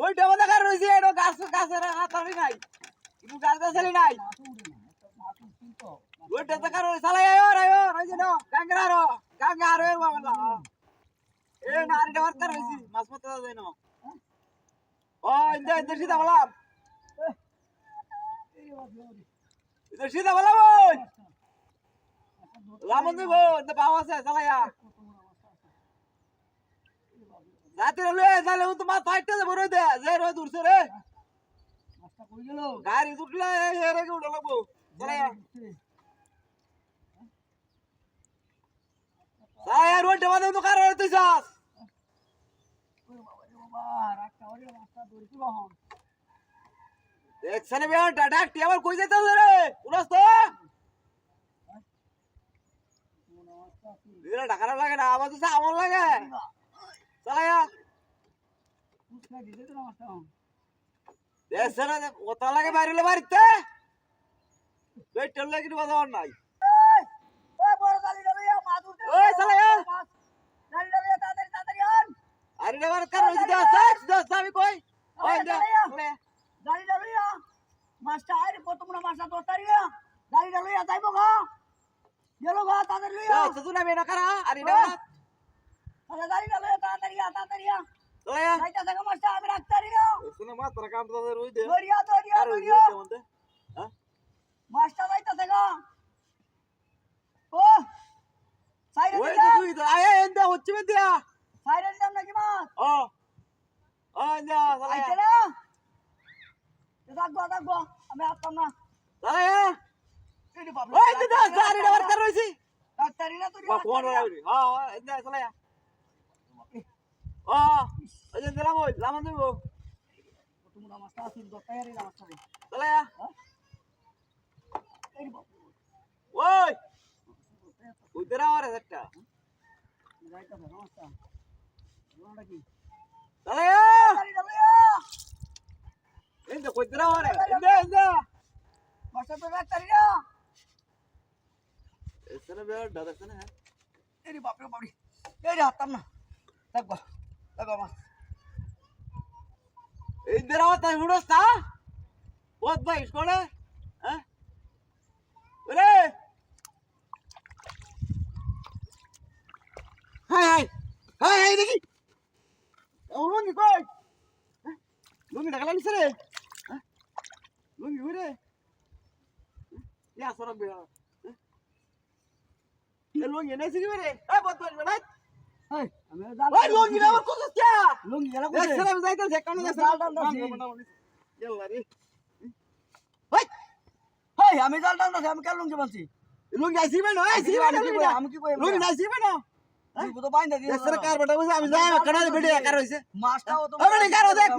ওইটা আমাদের কার রইছে এটা গাছের হাতারি নাই কিন্তু গাছালি নাই ওইটা তো কার চালাই আয়ো রইছে না গাঙ্গারো বাবা এ নারী ডাবার কার রইছি মাছ পড়তে যায় না ও ইন্দা সিধা বলাম ইন্দা সিধা বলাম ওই লামন দেবো ইন্দা পাওয়া আছে চালাইয়া রাতে লয়ে যালে তো মা ফাইটতে যাব রই দে যে রই দূরছে রে মাছটা কই গেল গাড়ি উঠলে হেরে কে উঠা লাগবো চালাইয়া চালাইয়া রোড বাদে তো কার রইতে যাস ওরে বাবা রাখটা ওরে মাছটা দৌড়ছি বহন দেখছনে বে ডাডাকটি আবার কই যাইতাছ রে উড়াস তো এরা ঢাকার লাগে না আবার তো আমল লাগে চালাইয়া পুষ্কা দিতে তো মাছটা দেখছনে ওতা লাগে বাইরেলে বাড়িতে বেটল লাগে বাজার নাই ওই বড় গালি লইয়া মাছ উঠে ওই চালাইয়া গালি লইয়া তাড়াতাড়ি আন আরে ডাবার কার রইছি দস আমি কই ওই দে গালি লইয়া মাছটা আরে প্রথম না মাছটা তোতারিয়া গালি লইয়া যাইবো গা গেলো গা তাড়াতাড়ি লইয়া তো না মেনা করা আরে ডাবার আরে গালি লইয়া তাড়াতাড়ি লইয়া যাইতা থাকা মাছটা আমি রাখতারি না শুনে মাছ তোর কাম তো রই দে দরিয়া হ্যাঁ মাছটা যাইতা থাকা ও সাইরে ওই তো তুই তো আয় এন্ডা হচ্ছে বে দিয়া সাইরে দিলাম নাকি মাছ ও এন্ডা আইছে চালায়া না দেখো আমি আসতাম না চালায়া এই বাবা ওই তো দস গাড়ি ডাবার কার রইছি ডাক্তারি না তুই বা কোন রাউরি হ্যাঁ এন্ডা চালায়া ওই যে দিলাম ওই লামান দেব তোমরা মাছটা আসিল দতায়ারি মাছটা চালায়া এই বাবা ওই ওই তেরা আর একটা যাইতা থাকা মাছটা রোনাটা কি চালায়া গালি লইয়া এন্ডা কই তেরা আর এন্ডা মাছটা তো ডাক্তারি না এসনে বে দাদাসনে এই বাপরে বাপরে এই হাততাম না দেখো মাছ এই তেরা তাই হুড়স্তা বহুত ভাই কোনে হ্যাঁ ওরে হাই দেখি লুঙ্গি কই লুঙ্গি ঢাকা লাগিস রে লুঙ্গি ওরে ইয়া সরব বে এ লুঙ্গি নাই সিগি রে এ বত বল না এই আমি ওই লুঙ্গি না আমার কোথাস কে লুঙ্গি গেল এ সেরা যাইতা যে কানে জাল টানতাছি। ইয়া রে এই আমি জাল টানতাছি আমি কেন লুঙ্গি বলছি লুঙ্গি আইছিবে না আইছিবে না আমি কি কই লুঙ্গি নাইছিবে না তুই তো বাইন্দা দিছ সরকার বটা বুঝে আমি যাই কানা বেড়ে একা রইছে মাছটাও তো আমি কারো দেখ